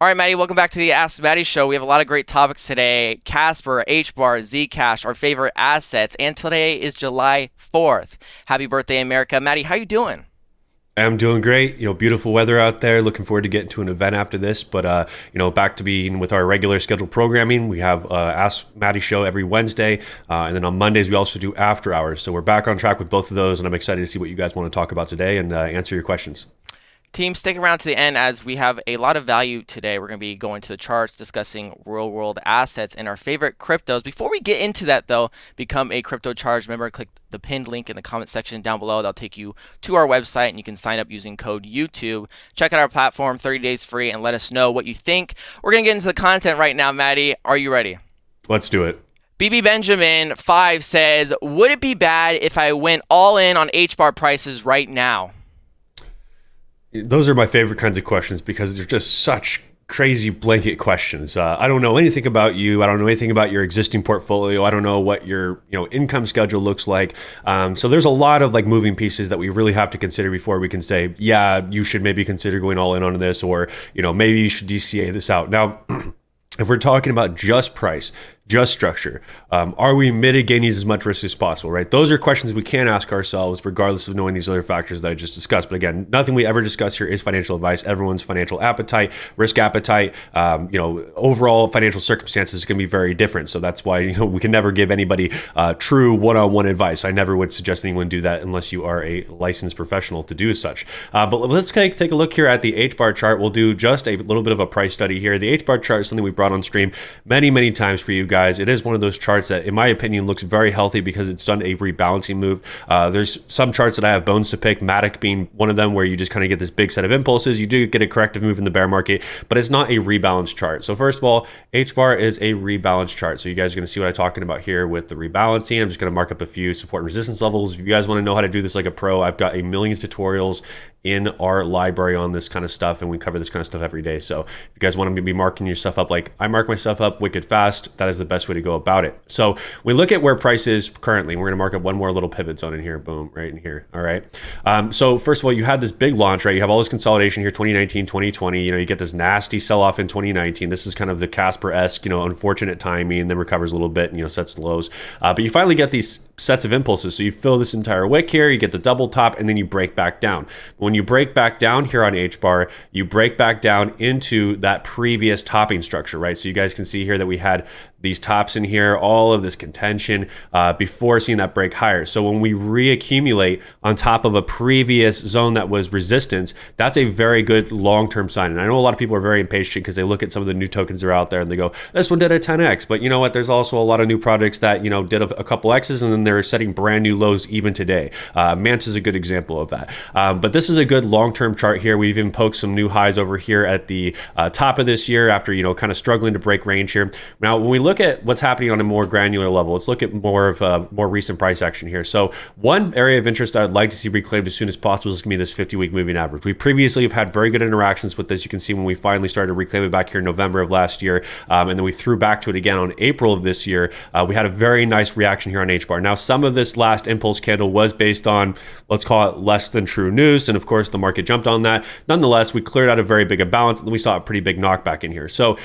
All right, Maddie, welcome back to the Ask Maddie Show. We have a lot of great topics today. Casper, HBAR, Zcash, our favorite assets. And today is July 4th. Happy birthday, America. Maddie, how you doing? I'm doing great. Beautiful weather out there. Looking forward to getting to an event after this. But back to being with our regular scheduled programming. We have Ask Maddie Show every Wednesday, and then on Mondays we also do After Hours. So we're back on track with both of those, and I'm excited to see what you guys want to talk about today and answer your questions. Team, stick around to the end as we have a lot of value today. We're going to be going to the charts, discussing real-world assets and our favorite cryptos. Before we get into that, though, become a crypto charge member. Click the pinned link in the comment section down below. That'll take you to our website, and you can sign up using code YouTube. Check out our platform, 30 days free, and let us know what you think. We're going to get into the content right now, Maddie. Are you ready? Let's do it. BB Benjamin 5 says, would it be bad if I went all in on HBAR prices right now? Those are my favorite kinds of questions because they're just such crazy blanket questions. I don't know anything about you. I don't know anything about your existing portfolio. I don't know what your income schedule looks like. So there's a lot of moving pieces that we really have to consider before we can say, yeah, you should maybe consider going all in on this, or maybe you should DCA this out. Now, if we're talking about just price, just structure, are we mitigating as much risk as possible, right? Those are questions we can ask ourselves regardless of knowing these other factors that I just discussed. But again, nothing we ever discuss here is financial advice. Everyone's financial appetite, risk appetite, overall financial circumstances can be very different. So that's why we can never give anybody true one-on-one advice. I never would suggest anyone do that unless you are a licensed professional to do such. But let's take a look here at the HBAR chart. We'll do just a little bit of a price study here. The HBAR chart is something we brought on stream many times for you guys. It is one of those charts that, in my opinion, looks very healthy because it's done a rebalancing move. There's some charts that I have bones to pick, Matic being one of them, where you just kind of get this big set of impulses. You do get a corrective move in the bear market, but it's not a rebalance chart. So first of all, HBAR is a rebalance chart. So you guys are going to see what I'm talking about here with the rebalancing. I'm just going to mark up a few support and resistance levels. If you guys want to know how to do this like a pro, I've got a million tutorials in our library on this kind of stuff, and we cover this kind of stuff every day. So if you guys want to be marking your stuff up like I mark my stuff up wicked fast, that is the best way to go about it. So we look at where price is currently. We're going to mark up one more little pivot zone in here. Boom, right in here. All right. So first of all, you had this big launch, right? You have all this consolidation here, 2019, 2020. You get this nasty sell-off in 2019. This is kind of the Casper-esque, unfortunate timing, then recovers a little bit and, sets lows. But you finally get these sets of impulses. So you fill this entire wick here, you get the double top, and then you break back down. When you break back down here on HBAR, you break back down into that previous topping structure, right? So you guys can see here that we had these tops in here, all of this contention before seeing that break higher. So when we reaccumulate on top of a previous zone that was resistance, that's a very good long-term sign. And I know a lot of people are very impatient because they look at some of the new tokens that are out there and they go, this one did a 10x. But you know what? There's also a lot of new projects that, did a couple X's and then they're setting brand new lows even today. Manta is a good example of that. But this is a good long-term chart here. We've even poked some new highs over here at the top of this year after, kind of struggling to break range here. Now, when we look at what's happening on a more granular level, let's look at more of more recent price action here. So one area of interest I'd like to see reclaimed as soon as possible is going to be this 50-week moving average. We previously have had very good interactions with this. You can see when we finally started to reclaim it back here in November of last year, and then we threw back to it again on April of this year. We had a very nice reaction here on HBAR. Now, some of this last impulse candle was based on, let's call it less than true news, and of course the market jumped on that. Nonetheless, we cleared out a very big imbalance, and we saw a pretty big knockback in here. So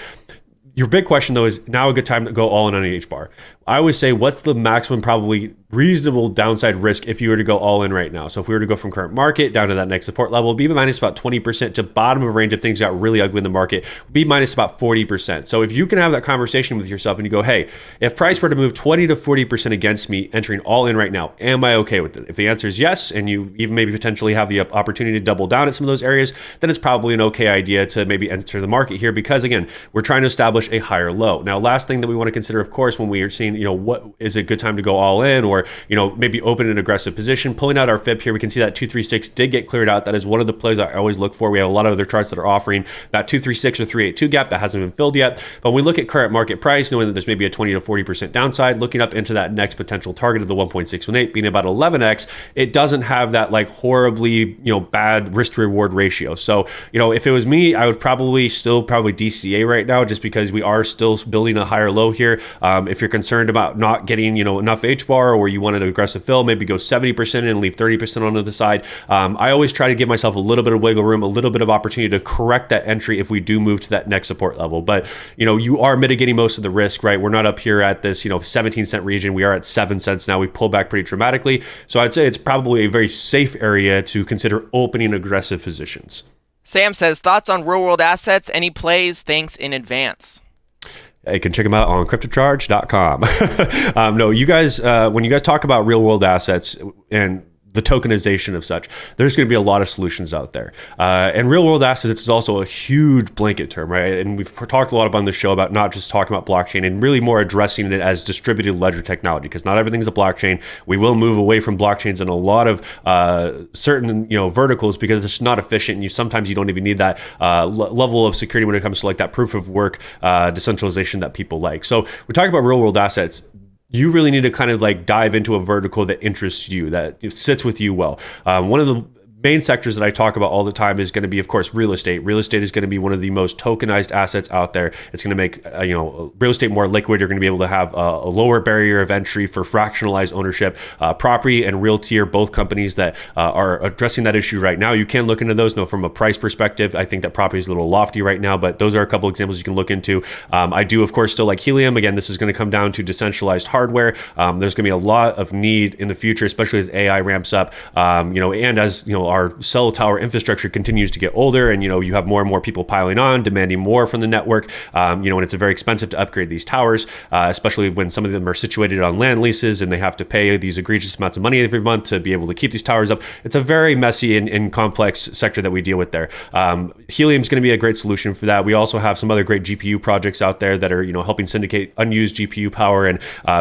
your big question, though, is now a good time to go all in on HBAR? I always say, what's the maximum probably reasonable downside risk if you were to go all in right now? So if we were to go from current market down to that next support level, be minus about 20% to bottom of range if things got really ugly in the market, be minus about 40%. So if you can have that conversation with yourself and you go, hey, if price were to move 20 to 40% against me entering all in right now, am I okay with it? If the answer is yes, and you even maybe potentially have the opportunity to double down at some of those areas, then it's probably an okay idea to maybe enter the market here because, again, we're trying to establish a higher low. Now, last thing that we want to consider, of course, when we are seeing, what is a good time to go all in, or, maybe open an aggressive position. Pulling out our fib here, we can see that 236 did get cleared out. That is one of the plays I always look for. We have a lot of other charts that are offering that 236 or 382 gap that hasn't been filled yet. But when we look at current market price, knowing that there's maybe a 20 to 40% downside, looking up into that next potential target of the 1.618 being about 11x, it doesn't have that horribly, bad risk to reward ratio. So, if it was me, I would probably DCA right now just because we are still building a higher low here. If you're concerned concerned about not getting, enough HBAR, or you want an aggressive fill, maybe go 70% and leave 30% on the side. I always try to give myself a little bit of wiggle room, a little bit of opportunity to correct that entry if we do move to that next support level. But, you are mitigating most of the risk, right? We're not up here at this, 17-cent region. We are at 7 cents now. We pulled back pretty dramatically. So I'd say it's probably a very safe area to consider opening aggressive positions. Sam says, thoughts on real world assets? Any plays? Thanks in advance. You can check them out on cryptocharge.com. No, you guys, when you guys talk about real world assets and the tokenization of such, there's going to be a lot of solutions out there. And real world assets is also a huge blanket term, right? And we've talked a lot about on the show about not just talking about blockchain and really more addressing it as distributed ledger technology, because not everything's a blockchain. We will move away from blockchains in a lot of certain verticals because it's not efficient, and sometimes you don't even need that level of security when it comes to like that proof of work decentralization that people like. So we talk about real world assets. You really need to kind of like dive into a vertical that interests you, that sits with you well. One of the main sectors that I talk about all the time is going to be, of course, real estate. Real estate is going to be one of the most tokenized assets out there. It's going to make real estate more liquid. You're going to be able to have a lower barrier of entry for fractionalized ownership. Property and Realty are both companies that are addressing that issue right now. You can look into those. No, from a price perspective, I think that property is a little lofty right now, but those are a couple examples you can look into. I do, of course, still like Helium. Again, this is going to come down to decentralized hardware. There's going to be a lot of need in the future, especially as AI ramps up. And as our cell tower infrastructure continues to get older, and you have more and more people piling on, demanding more from the network. And it's very expensive to upgrade these towers, especially when some of them are situated on land leases and they have to pay these egregious amounts of money every month to be able to keep these towers up. It's a very messy and complex sector that we deal with there. Helium is going to be a great solution for that. We also have some other great GPU projects out there that are helping syndicate unused GPU power and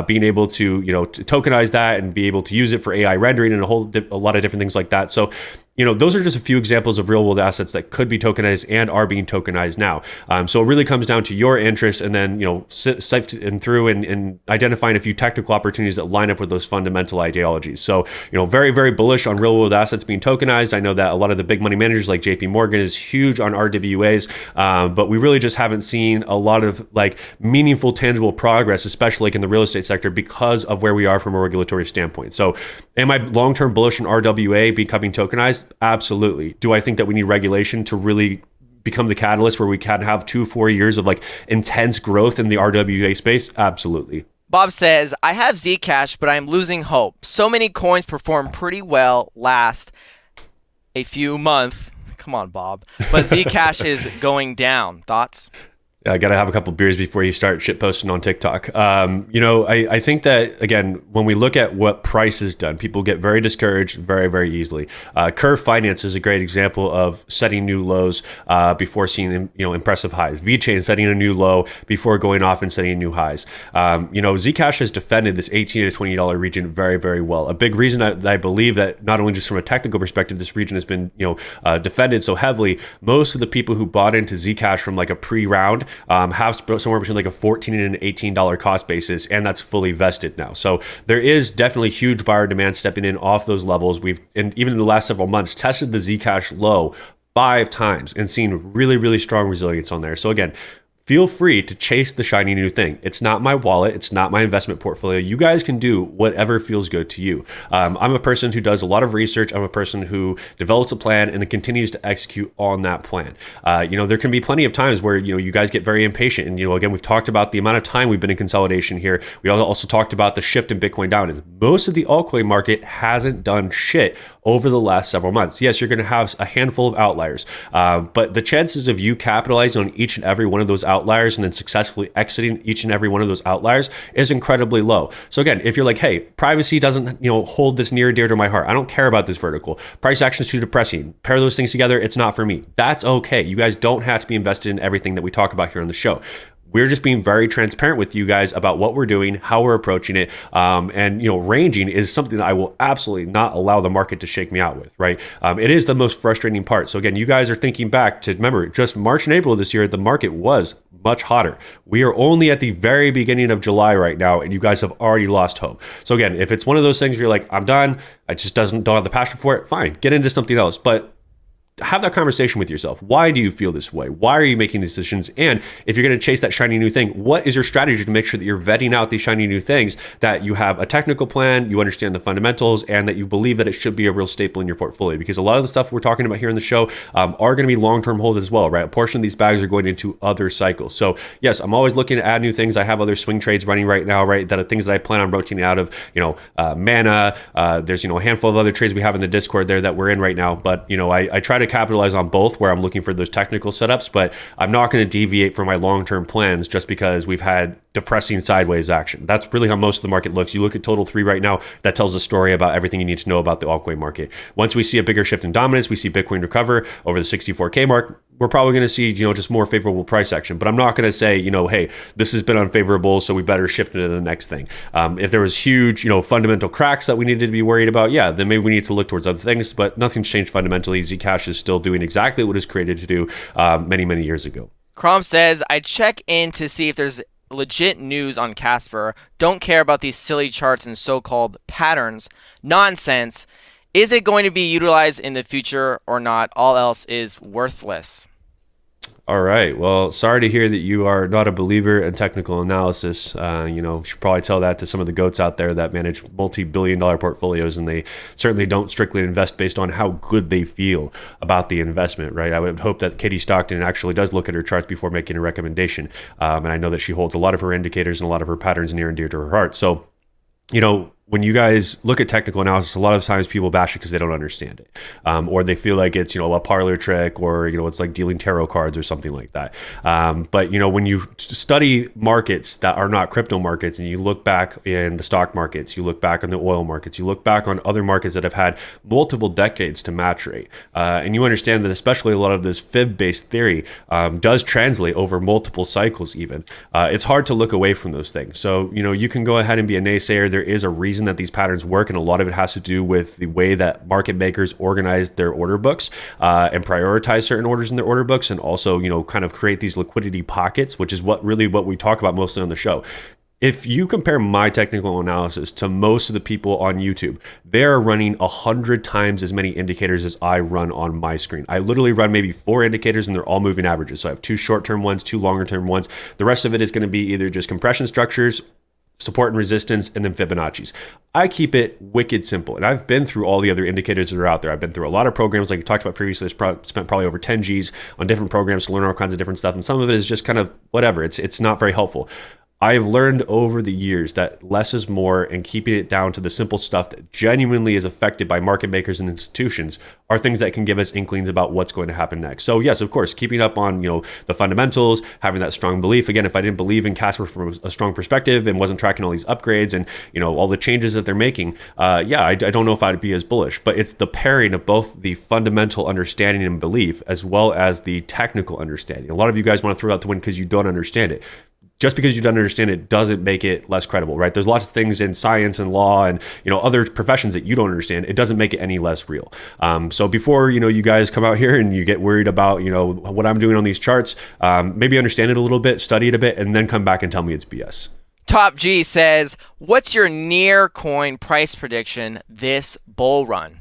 being able to to tokenize that and be able to use it for AI rendering and a lot of different things like that. So those are just a few examples of real world assets that could be tokenized and are being tokenized now. So it really comes down to your interest, and then, sifting through and identifying a few technical opportunities that line up with those fundamental ideologies. So, very, very bullish on real world assets being tokenized. I know that a lot of the big money managers like JP Morgan is huge on RWAs, but we really just haven't seen a lot of like meaningful, tangible progress, especially like in the real estate sector, because of where we are from a regulatory standpoint. So am I long-term bullish on RWA becoming tokenized? Absolutely. Do I think that we need regulation to really become the catalyst where we can have 2-4 years of like intense growth in the RWA space? Absolutely. Bob says, I have Zcash, but I'm losing hope. So many coins perform pretty well last a few months. Come on, Bob. But Zcash is going down. Thoughts? I got to have a couple beers before you start shit posting on TikTok. I think that, again, when we look at what price has done, people get very discouraged very, very easily. Curve Finance is a great example of setting new lows before seeing impressive highs. VeChain setting a new low before going off and setting new highs. Zcash has defended this $18 to $20 region very, very well. A big reason I believe that not only just from a technical perspective, this region has been defended so heavily. Most of the people who bought into Zcash from like a pre-round have somewhere between like a $14 and an $18 cost basis, and that's fully vested now. So there is definitely huge buyer demand stepping in off those levels. And even in the last several months, tested the Zcash low 5 times and seen really, really strong resilience on there. So again, feel free to chase the shiny new thing. It's not my wallet. It's not my investment portfolio. You guys can do whatever feels good to you. I'm a person who does a lot of research. I'm a person who develops a plan and then continues to execute on that plan. There can be plenty of times where, you guys get very impatient. And, again, we've talked about the amount of time we've been in consolidation here. We also talked about the shift in Bitcoin down. Is most of the altcoin market hasn't done shit over the last several months. Yes, you're going to have a handful of outliers, but the chances of you capitalizing on each and every one of those outliers and then successfully exiting each and every one of those outliers is incredibly low. So again, if you're like, hey, privacy doesn't hold this near and dear to my heart, I don't care about this vertical, price action is too depressing, pair those things together, it's not for me. That's okay. You guys don't have to be invested in everything that we talk about here on the show. We're just being very transparent with you guys about what we're doing, how we're approaching it. Ranging is something that I will absolutely not allow the market to shake me out with, right? It is the most frustrating part. So again, you guys are thinking back to, remember, just March and April of this year, the market was much hotter. We are only at the very beginning of July right now, and you guys have already lost hope. So again, if it's one of those things where you're like, I'm done, I just don't have the passion for it, fine, get into something else. But have that conversation with yourself. Why do you feel this way? Why are you making these decisions? And if you're going to chase that shiny new thing, what is your strategy to make sure that you're vetting out these shiny new things, that you have a technical plan, you understand the fundamentals, and that you believe that it should be a real staple in your portfolio? Because a lot of the stuff we're talking about here in the show are going to be long-term holds as well, right? A portion of these bags are going into other cycles. So yes, I'm always looking to add new things. I have other swing trades running right now, right? That are things that I plan on rotating out of, Mana. There's, a handful of other trades we have in the Discord there that we're in right now. But, I try to capitalize on both, where I'm looking for those technical setups, but I'm not going to deviate from my long-term plans just because we've had depressing sideways action. That's really how most of the market looks. You look at total 3 right now, that tells a story about everything you need to know about the altcoin market. Once we see a bigger shift in dominance, we see Bitcoin recover over the 64K mark, we're probably going to see, just more favorable price action. But I'm not going to say, hey, this has been unfavorable, so we better shift into the next thing. If there was huge, fundamental cracks that we needed to be worried about, yeah, then maybe we need to look towards other things. But nothing's changed fundamentally. Zcash is still doing exactly what it was created to do many, many years ago. Crom says, I check in to see if there's legit news on Casper. Don't care about these silly charts and so-called patterns. Nonsense. Is it going to be utilized in the future or not? All else is worthless. All right. Well, sorry to hear that you are not a believer in technical analysis. You should probably tell that to some of the goats out there that manage multi-billion-dollar portfolios, and they certainly don't strictly invest based on how good they feel about the investment, right? I would hope that Katie Stockton actually does look at her charts before making a recommendation. And I know that she holds a lot of her indicators and a lot of her patterns near and dear to her heart. So, when you guys look at technical analysis, a lot of times people bash it because they don't understand it, or they feel like it's a parlor trick, or it's like dealing tarot cards or something like that. But when you study markets that are not crypto markets, and you look back in the stock markets, you look back on the oil markets, you look back on other markets that have had multiple decades to maturate, and you understand that especially a lot of this fib-based theory does translate over multiple cycles. Even it's hard to look away from those things. So you can go ahead and be a naysayer. There is a reason that these patterns work, and a lot of it has to do with the way that market makers organize their order books and prioritize certain orders in their order books, and also kind of create these liquidity pockets, which is what we talk about mostly on the show. If you compare my technical analysis to most of the people on YouTube, they're running 100 times as many indicators as I run on my screen. I literally run maybe 4 indicators, and they're all moving averages. So I have 2 short-term ones, 2 longer-term ones. The rest of it is going to be either just compression structures, support and resistance, and then Fibonacci's. I keep it wicked simple. And I've been through all the other indicators that are out there. I've been through a lot of programs like we talked about previously. I've spent probably over 10 G's on different programs to learn all kinds of different stuff. And some of it is just kind of whatever. It's not very helpful. I've learned over the years that less is more, and keeping it down to the simple stuff that genuinely is affected by market makers and institutions are things that can give us inklings about what's going to happen next. So yes, of course, keeping up on the fundamentals, having that strong belief. Again, if I didn't believe in Casper from a strong perspective and wasn't tracking all these upgrades and all the changes that they're making, I don't know if I'd be as bullish. But it's the pairing of both the fundamental understanding and belief as well as the technical understanding. A lot of you guys want to throw out the win because you don't understand it. Just because you don't understand it doesn't make it less credible, right? There's lots of things in science and law and other professions that you don't understand. It doesn't make it any less real. So before you guys come out here and you get worried about what I'm doing on these charts, maybe understand it a little bit, study it a bit, and then come back and tell me it's BS. Top G says, what's your near coin price prediction this bull run?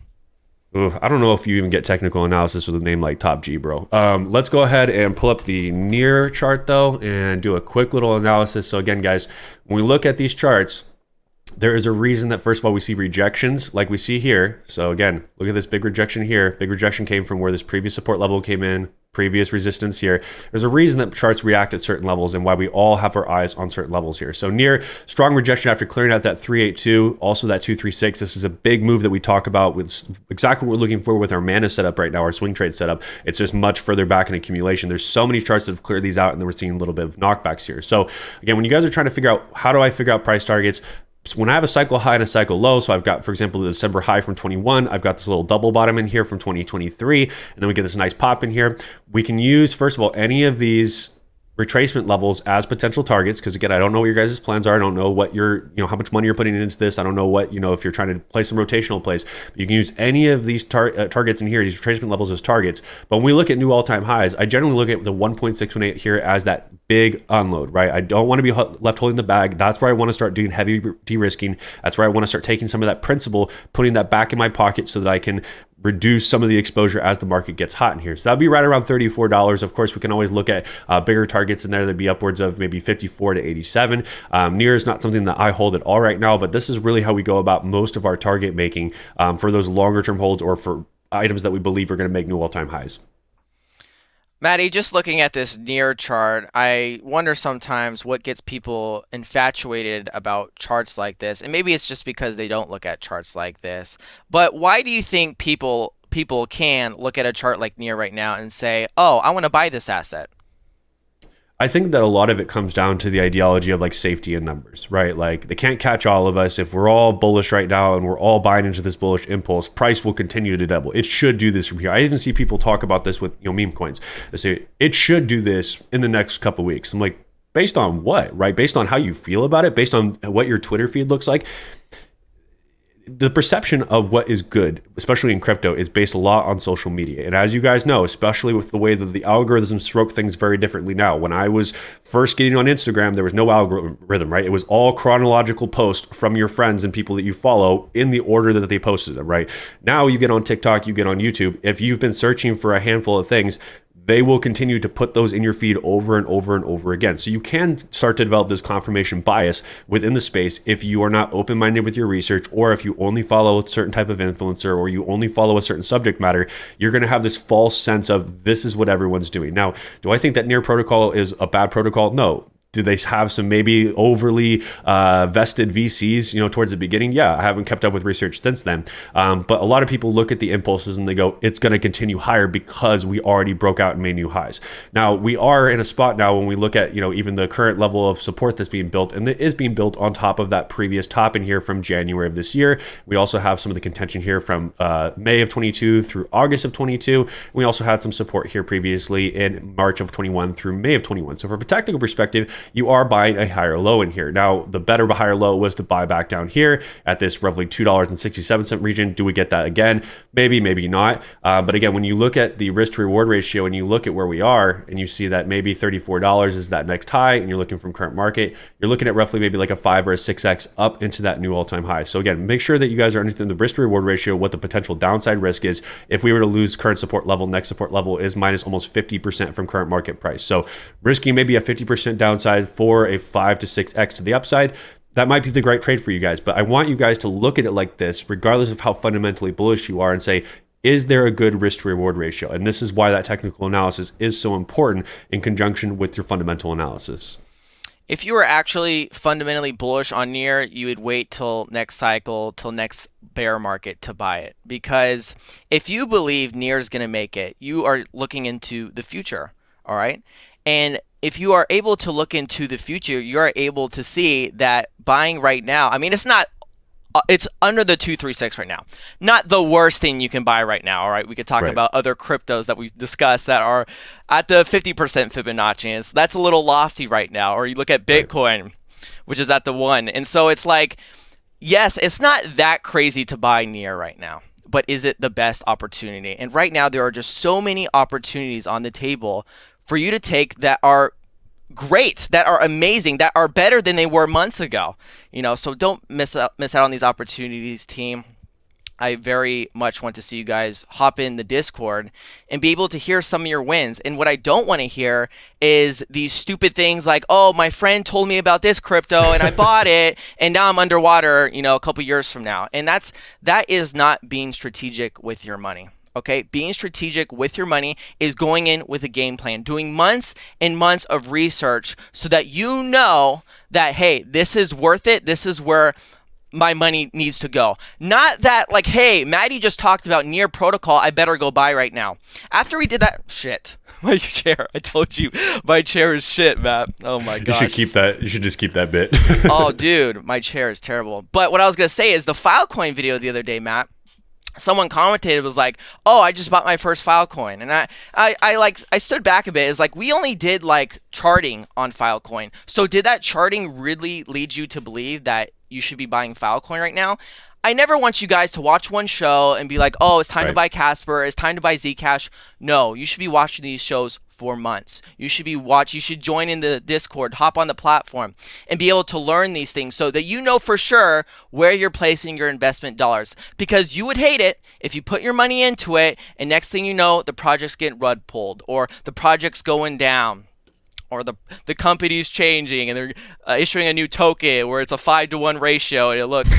I don't know if you even get technical analysis with a name like Top G, bro. Let's go ahead and pull up the near chart, though, and do a quick little analysis. So again, guys, when we look at these charts, there is a reason that, first of all, we see rejections like we see here. So again, look at this big rejection here. Big rejection came from where this previous support level came in, previous resistance here. There's a reason that charts react at certain levels and why we all have our eyes on certain levels here. So near, strong rejection after clearing out that 382, also that 236. This is a big move that we talk about with exactly what we're looking for with our mana setup right now, our swing trade setup. It's just much further back in accumulation. There's so many charts that have cleared these out, and then we're seeing a little bit of knockbacks here. So again, when you guys are trying to figure out how do I figure out price targets, so when I have a cycle high and a cycle low, so I've got, for example, the December high from 21, I've got this little double bottom in here from 2023, and then we get this nice pop in here. We can use, first of all, any of these retracement levels as potential targets, because again, I don't know what your guys' plans are. I don't know what how much money you're putting into this. I don't know what, if you're trying to play some rotational plays. But you can use any of these targets in here, these retracement levels as targets. But when we look at new all-time highs, I generally look at the 1.618 here as that big unload, right? I don't want to be left holding the bag. That's where I want to start doing heavy de-risking. That's where I want to start taking some of that principal, putting that back in my pocket so that I can reduce some of the exposure as the market gets hot in here. So that'd be right around $34. Of course, we can always look at bigger targets in there. That'd be upwards of maybe 54 to 87. Near is not something that I hold at all right now, but this is really how we go about most of our target making for those longer term holds or for items that we believe are going to make new all-time highs. Maddie, just looking at this near chart, I wonder sometimes what gets people infatuated about charts like this. And maybe it's just because they don't look at charts like this. But why do you think people can look at a chart like near right now and say, "Oh, I want to buy this asset"? I think that a lot of it comes down to the ideology of like safety in numbers, right? Like they can't catch all of us. If we're all bullish right now and we're all buying into this bullish impulse, price will continue to double. It should do this from here. I even see people talk about this with meme coins. They say it should do this in the next couple of weeks. I'm like, based on what, right? Based on how you feel about it, based on what your Twitter feed looks like. The perception of what is good, especially in crypto, is based a lot on social media. And as you guys know, especially with the way that the algorithms stroke things very differently now. When I was first getting on Instagram, there was no algorithm, right? It was all chronological posts from your friends and people that you follow in the order that they posted them, right? Now you get on TikTok, you get on YouTube. If you've been searching for a handful of things, they will continue to put those in your feed over and over and over again. So you can start to develop this confirmation bias within the space if you are not open-minded with your research, or if you only follow a certain type of influencer, or you only follow a certain subject matter. You're going to have this false sense of this is what everyone's doing. Now, do I think that Near protocol is a bad protocol? No. Do they have some maybe overly vested VCs, towards the beginning? Yeah, I haven't kept up with research since then. But a lot of people look at the impulses and they go, it's going to continue higher because we already broke out and made new highs. Now, we are in a spot now when we look at, even the current level of support that's being built, and it is being built on top of that previous top in here from January of this year. We also have some of the contention here from May of 22 through August of 22. We also had some support here previously in March of 21 through May of 21. So from a technical perspective, you are buying a higher low in here. Now, the better higher low was to buy back down here at this roughly $2.67 region. Do we get that again? Maybe, maybe not. But again, when you look at the risk to reward ratio and you look at where we are and you see that maybe $34 is that next high and you're looking from current market, you're looking at roughly maybe like a 5 or a 6x up into that new all-time high. So again, make sure that you guys are understanding the risk to reward ratio, what the potential downside risk is. If we were to lose current support level, next support level is minus almost 50% from current market price. So risking maybe a 50% downside for a 5 to 6x to the upside, that might be the great trade for you guys. But I want you guys to look at it like this, regardless of how fundamentally bullish you are, and say, is there a good risk to reward ratio? And this is why that technical analysis is so important in conjunction with your fundamental analysis. If you were actually fundamentally bullish on Near, you would wait till next cycle, till next bear market to buy it. Because if you believe Near is going to make it, you are looking into the future, all right? And if you are able to look into the future, you are able to see that buying right now, I mean, it's under the 236 right now. Not the worst thing you can buy right now, all right? We could talk about other cryptos that we discussed that are at the 50% Fibonacci. And that's a little lofty right now. Or you look at Bitcoin, which is at the 1. And so it's like, yes, it's not that crazy to buy Near right now. But is it the best opportunity? And right now, there are just so many opportunities on the table for you to take that are great, that are amazing, that are better than they were months ago. So don't miss out on these opportunities, team. I very much want to see you guys hop in the Discord and be able to hear some of your wins. And what I don't want to hear is these stupid things like, oh, my friend told me about this crypto and I bought it and now I'm underwater, a couple years from now. And that is not being strategic with your money. Okay, being strategic with your money is going in with a game plan, doing months and months of research so that you know that, hey, this is worth it. This is where my money needs to go. Not that like, hey, Maddie just talked about Near protocol, I better go buy right now. After we did that, shit, my chair, I told you, my chair is shit, Matt. Oh my gosh. You should keep that. You should just keep that bit. Oh, dude, my chair is terrible. But what I was going to say is the Filecoin video the other day, Matt, someone commented, was like, oh, I just bought my first Filecoin. And I stood back a bit. It's like, we only did like charting on Filecoin. So did that charting really lead you to believe that you should be buying Filecoin right now? I never want you guys to watch one show and be like, oh, it's time to Right. buy Casper, it's time to buy Zcash. No, you should be watching these shows for months. You should join in the Discord, hop on the platform, and be able to learn these things so that you know for sure where you're placing your investment dollars. Because you would hate it if you put your money into it and next thing you know, the project's getting rug pulled or the project's going down, or the company's changing and they're issuing a new token where it's a 5-to-1 ratio and it looks,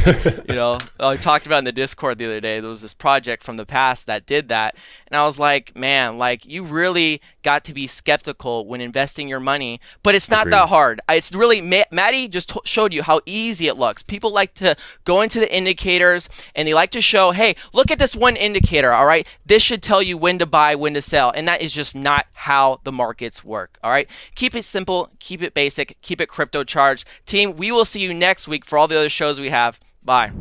I talked about in the Discord the other day, there was this project from the past that did that, and I was like, man, like you really got to be skeptical when investing your money, but it's not Agreed. that hard. It's really, Maddie just showed you how easy it looks. People like to go into the indicators and they like to show, hey, look at this one indicator, all right? This should tell you when to buy, when to sell, and that is just not how the markets work, all right? Keep it simple, keep it basic, keep it crypto charged. Team, we will see you next week for all the other shows we have. Bye.